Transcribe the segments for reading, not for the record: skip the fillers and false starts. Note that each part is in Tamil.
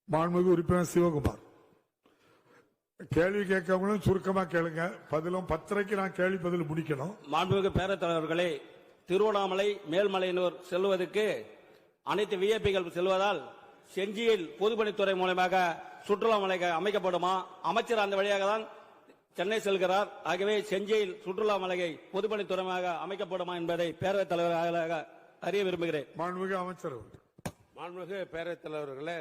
மாண்புமிகு உறுப்பினர் சிவகுமார். கேள்வி கேட்கவங்களும் சுருக்கமா கேளுங்க, பதிலும் 10:30 நான் கேள்வி பதில் முடிக்கணும். மாண்புமிகு பேரவைத் தலைவர்களே, திருவண்ணாமலை மேல்மலையனூர் செல்வதற்கு அனைத்து விஐபிகள் செல்வதால் செஞ்சியில் பொதுப்பணித்துறை மூலமாக சுற்றுலா மலை அமைக்கப்படுமா? அமைச்சர் அந்த வழியாக தான் சென்னை செல்கிறார். ஆகவே செஞ்சியில் சுற்றுலா மலையை பொதுப்பணித்துறையாக அமைக்கப்படுமா என்பதை பேரவைத் தலைவராக அறிய விரும்புகிறேன். மாண்புமிகு அமைச்சர். மாண்புமிகு பேரவைத் தலைவர்களே,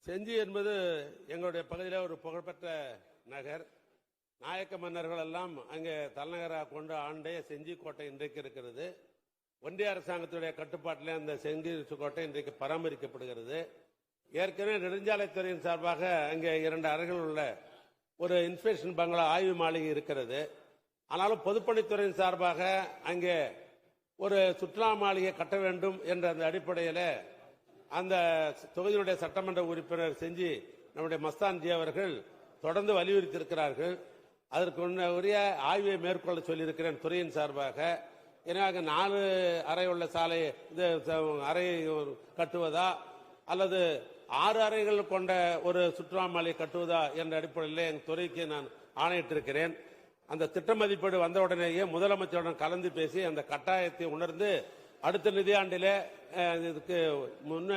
செஞ்சி என்பது எங்களுடைய பகுதியில் ஒரு புகழ்பெற்ற நகர். நாயக்க மன்னர்கள் எல்லாம் அங்கே தலைநகராக கொண்டு ஆண்டே செஞ்சி கோட்டை இன்றைக்கு இருக்கிறது. ஒன்றிய அரசாங்கத்துடைய கட்டுப்பாட்டிலே அந்த செஞ்சி கோட்டை இன்றைக்கு பராமரிக்கப்படுகிறது. ஏற்கனவே நெடுஞ்சாலைத்துறையின் சார்பாக அங்கே 2 அறைகள் உள்ள ஒரு இன்ஸ்பெக்ஷன் பங்களா ஆய்வு மாளிகை இருக்கிறது. ஆனாலும் பொதுப்பணித்துறையின் சார்பாக அங்கே ஒரு சுற்றுலா மாளிகை கட்ட வேண்டும் என்ற அந்த அடிப்படையில் அந்த தொகுதியுடைய சட்டமன்ற உறுப்பினர் செஞ்சி நம்முடைய மஸ்தான்ஜி அவர்கள் தொடர்ந்து வலியுறுத்தி இருக்கிறார்கள். அதற்கு உரிய ஆய்வை மேற்கொள்ள சொல்லியிருக்கிறேன் துறையின் சார்பாக. எனவே 4 அறை உள்ள சாலை அறையை கட்டுவதா அல்லது 6 அறைகள் கொண்ட ஒரு சுற்றுலா மாலை கட்டுவதா என்ற அடிப்படையில் என் துறைக்கு நான் ஆணையிட்டிருக்கிறேன். அந்த திட்ட மதிப்பீடு வந்தவுடனேயே முதலமைச்சருடன் கலந்து பேசி அந்த கட்டாயத்தை உணர்ந்து அடுத்த நிதியாண்டிலே இதுக்கு முன்ன